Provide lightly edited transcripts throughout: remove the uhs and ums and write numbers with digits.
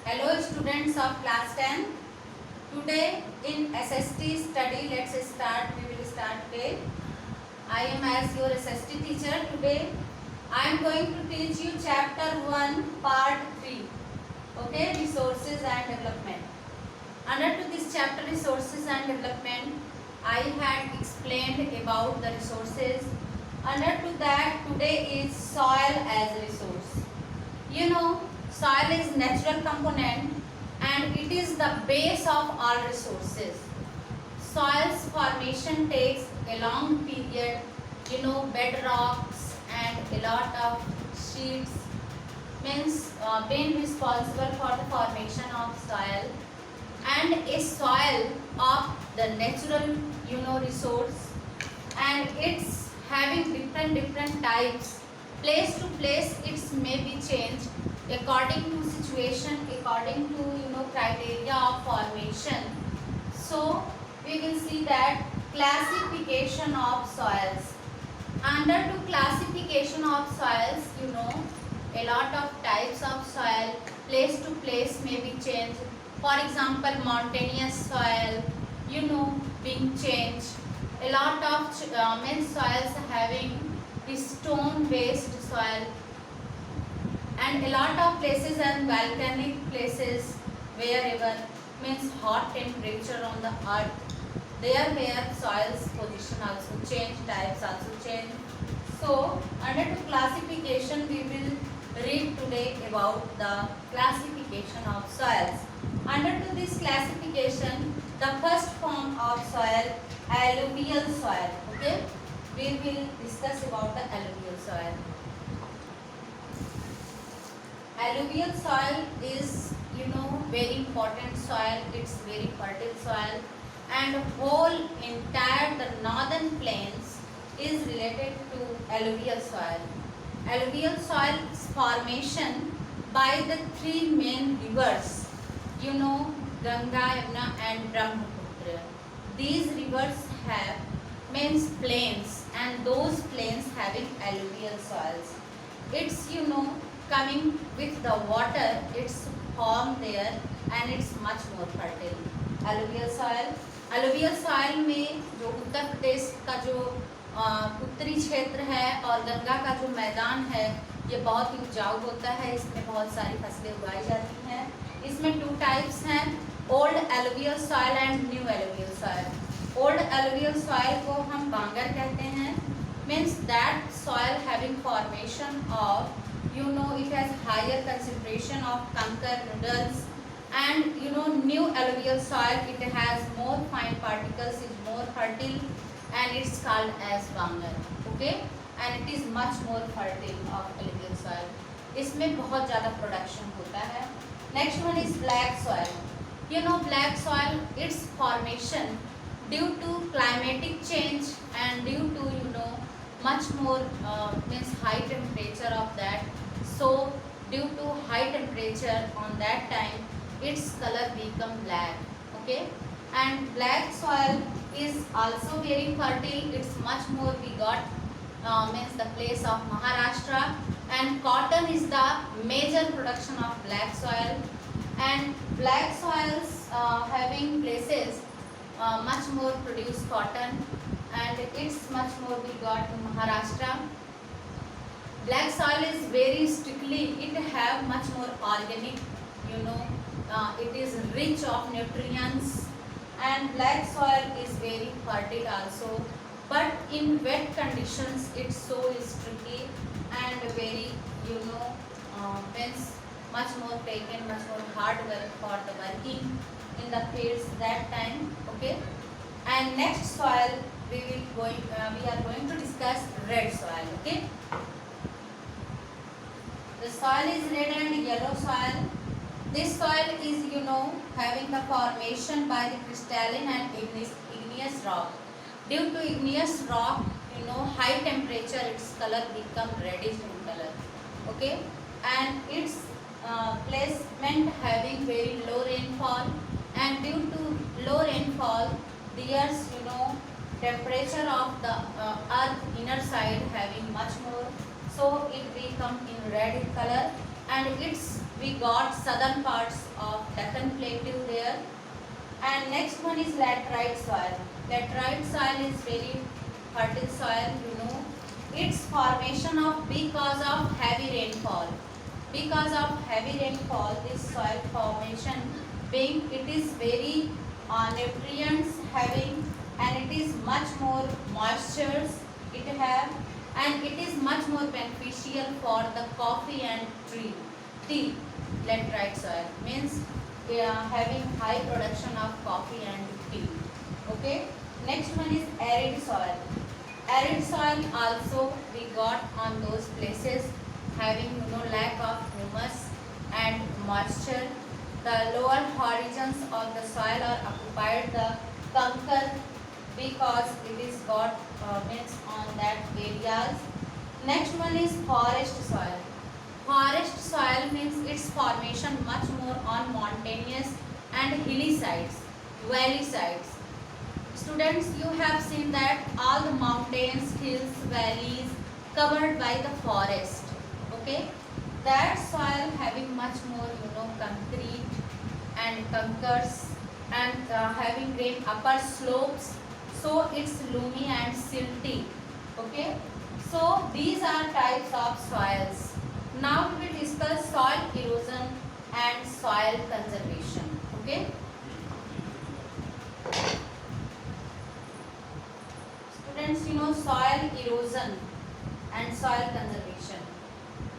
Hello students of class 10. Today in SST study, let's start. We will start today. I am as your SST teacher. Today I am going to teach you chapter 1 part 3. Okay, resources and development. Under to this chapter resources and development, I had explained about the resources. Under to that, today is soil as a resource. You know, soil is natural component and it is the base of all resources. Soil's formation takes a long period, bedrocks and a lot of sheets means been responsible for the formation of soil, and a soil of the natural resource, and it's having different types. Place to place it may be changed according to situation, according to criteria of formation. So we will see that classification of soils. Under to classification of soils, a lot of types of soil, place to place may be changed. For example, mountainous soil, being changed. A lot of soils having stone based soil, and a lot of places and volcanic places wherever means hot temperature on the earth, there where soils position also change, types also change. So under to classification we will read today about the classification of soils. Under to this classification, the first form of soil, alluvial soil. Okay, we will discuss about the alluvial soil. Alluvial soil is very important soil. It's very fertile soil, and whole entire the northern plains is related to alluvial soil. Alluvial soil is formation by the three main rivers, Ganga, Yamuna and Brahmaputra. These rivers have means plains, and those plains having alluvial soils. It's coming with the water, it's formed there and it's much more fertile. Alluvial soil में जो उत्तर प्रदेश का जो उत्तरी क्षेत्र है और गंगा का जो मैदान है ये बहुत ही उपजाऊ होता है, इसमें बहुत सारी फसलें उगाई जाती हैं. इसमें टू टाइप्स हैं, old alluvial soil and new alluvial soil. Old alluvial soil को हम बांगर कहते हैं, means that soil having formation of it has higher concentration of conker nodules, and new alluvial soil, it has more fine particles, is more fertile, and it's called as bangar. Okay, and it is much more fertile of alluvial soil. इसमें बहुत ज़्यादा production होता है. Next one is black soil. Black soil, its formation due to climatic change and due to much more means high temperature of that. So due to high temperature on that time, its color become black. Okay, and black soil is also very fertile. It's much more we got means the place of Maharashtra, and cotton is the major production of black soil, and black soils having places much more produce cotton, and it's much more we got in Maharashtra. Black soil is very strictly, it have much more organic, it is rich of nutrients, and black soil is very fertile also, but in wet conditions it's so sticky and very means much more taken, much more hard work for the working in the fields that time. Okay, and next soil we are going to discuss red soil. Okay, the soil is red and yellow soil. This soil is having the formation by the crystalline and igneous rock. Due to igneous rock, high temperature, its color become reddish in color. Okay, and its placement having very low rainfall, and due to low rainfall, there's temperature of the earth inner side having much more, so it become in red in color, and its we got southern parts of Deccan Plateau there. And next one is laterite soil. Laterite soil is very fertile soil, you know. Its formation of because of heavy rainfall. Because of heavy rainfall, this soil formation being it is very nutrients having, and it is much more moistures it have, and it is much more beneficial for the coffee and tea. Laterite soil means having high production of coffee and tea. Okay. Next one is arid soil. Arid soil also we got on those places having lack of humus and moisture. The lower horizons of the soil are occupied the conker because it is got means on that areas. Next one is forest soil. Forest soil means its formation much more on mountainous and hilly sides, valley sides. Students, you have seen that all the mountains, hills, valleys covered by the forest. Okay, that soil having much more concrete and conkers and having great upper slopes, so it's loomy and silty. Okay, so these are types of soils. Now we will discuss soil erosion and soil conservation. Okay. Students, soil erosion and soil conservation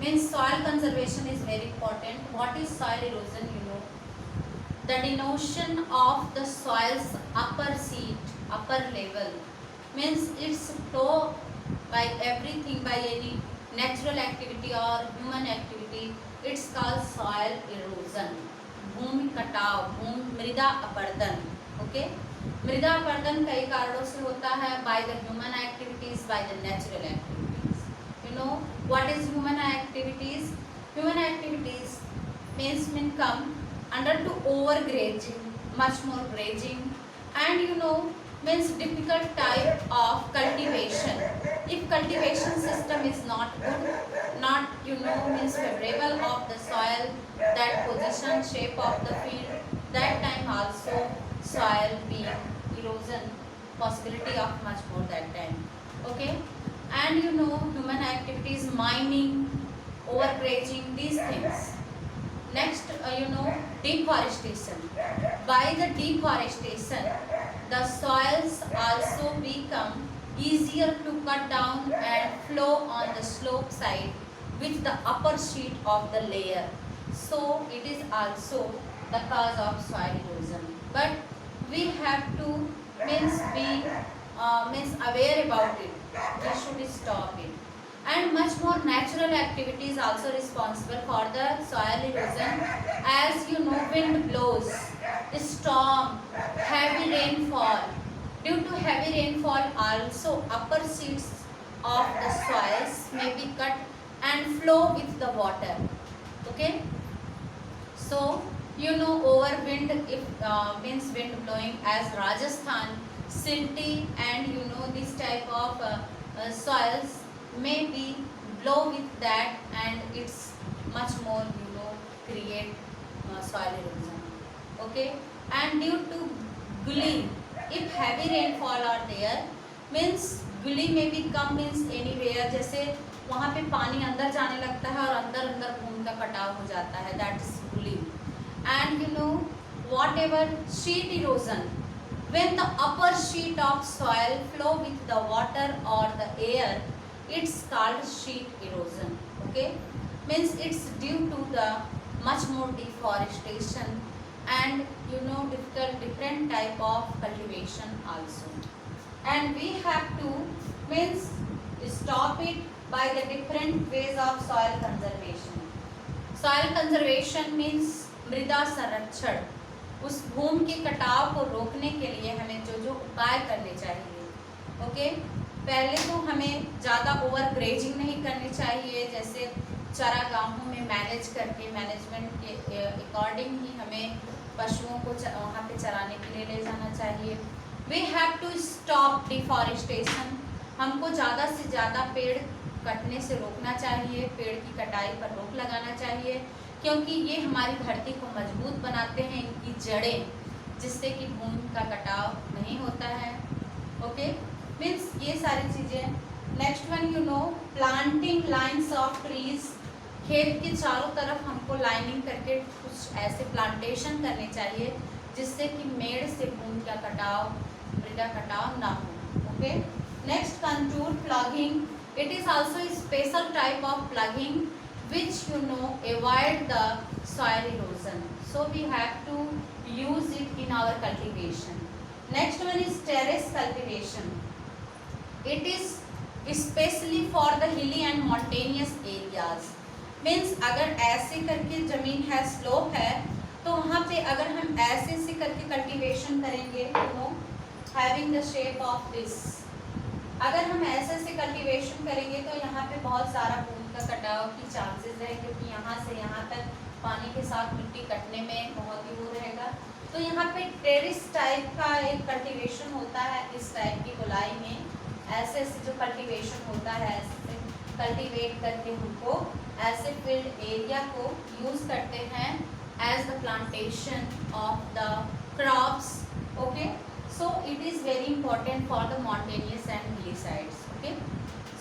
means soil conservation is very important. What is soil erosion? The denotion of the soil's upper seat, upper level, means it's flow by everything, by any natural activity or human activity. It's called soil erosion. भूमि कटाव, मृदा अपरदन. Okay. मृदा अपरदन कई कारणों से होता है, by the human activities, by the natural activities. What is human activities? Human activities means come under to overgrazing, much more grazing, and means difficult type of cultivation. If cultivation system is not good, not means favorable of the soil, that position, shape of the field, that time also soil being erosion, possibility of much more that time. Okay, and human activities, mining, overgrazing, these things. Next, deforestation. By the deforestation, the soils also become easier to cut down and flow on the slope side with the upper sheet of the layer. So it is also the cause of soil erosion. But we have to be aware about it. We should stop it. And much more natural activities also responsible for the soil erosion. As wind blows, storm, heavy rainfall. Due to heavy rainfall also upper sheets of the soils may be cut and flow with the water. Okay. So over wind, if means wind blowing as Rajasthan, silty, and this type of soils may be blow with that, and it's much more create soil erosion. Okay, and due to gully, if heavy rainfall are there, means gully may be come means anywhere, जैसे वहाँ पे पानी अंदर जाने लगता है और अंदर अंदर भूमि का कटाव हो जाता है, that is gully. And whatever sheet erosion, when the upper sheet of soil flow with the water or the air, it's called sheet erosion. Okay, means it's due to the much more deforestation and different type of cultivation also, and we have to means stop it by the different ways of soil conservation. Soil conservation means मृदा संरक्षण. उस भूमि के कटाव को रोकने के लिए हमें जो उपाय करने चाहिए. ओके, पहले तो हमें ज़्यादा ओवर ग्रेजिंग नहीं करनी चाहिए, जैसे चरागाहों में मैनेज करके मैनेजमेंट के अकॉर्डिंग ही हमें पशुओं को वहाँ पे चराने के लिए ले जाना चाहिए. We have to stop deforestation. हमको ज़्यादा से ज़्यादा पेड़ कटने से रोकना चाहिए, पेड़ की कटाई पर रोक लगाना चाहिए. क्योंकि ये हमारी धरती को मजबूत बनाते हैं, इनकी जड़ें, जिससे कि भूमि का कटाव नहीं होता है। ओके, मीन्स ये सारी चीज़ें। Next one you know, planting lines of trees. खेत के चारों तरफ हमको लाइनिंग करके कुछ ऐसे प्लांटेशन करने चाहिए जिससे कि मेड़ से भूमि का कटाव, मृदा कटाव ना हो। Okay, next contour plugging. It is also a special type of plugging which you know avoid the soil erosion, so we have to use it in our cultivation. Next one is terrace cultivation. It is especially for the hilly and mountainous areas. Means अगर ऐसे करके ज़मीन है, slope है, तो वहाँ पे अगर हम ऐसे से करके कल्टीवेशन करेंगे, you know having the shape of this, अगर हम ऐसे से कल्टीवेशन करेंगे तो यहाँ पे बहुत सारा भूमि का कटाव की चांसेस है, क्योंकि यहाँ से यहाँ तक पानी के साथ मिट्टी कटने में बहुत ही वो रहेगा। तो यहाँ पे टेरिस टाइप का एक कल्टीवेशन होता है, इस टाइप की गोलाई में ऐसे ऐसे जो कल्टीवेशन होता है, ऐसे कल्टीवेट करके हमको ऐसे फील्ड एरिया को यूज़ करते हैं as the plantation of the crops. Okay, so it is very important for the mountainous and hilly sides. Okay,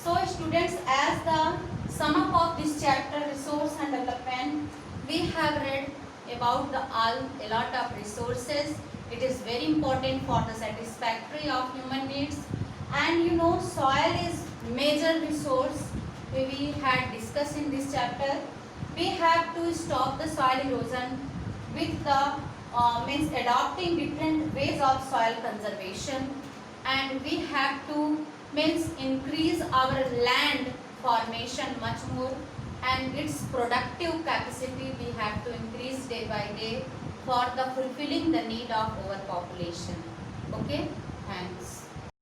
so students, as the sum up of this chapter, resource and development, we have read about the a lot of resources. It is very important for the satisfactory of human needs, and you know soil is major resource we had discussed in this chapter. We have to stop the soil erosion with the means adopting different ways of soil conservation, and we have to means increase our land formation much more, and its productive capacity we have to increase day by day for the fulfilling the need of overpopulation. Okay.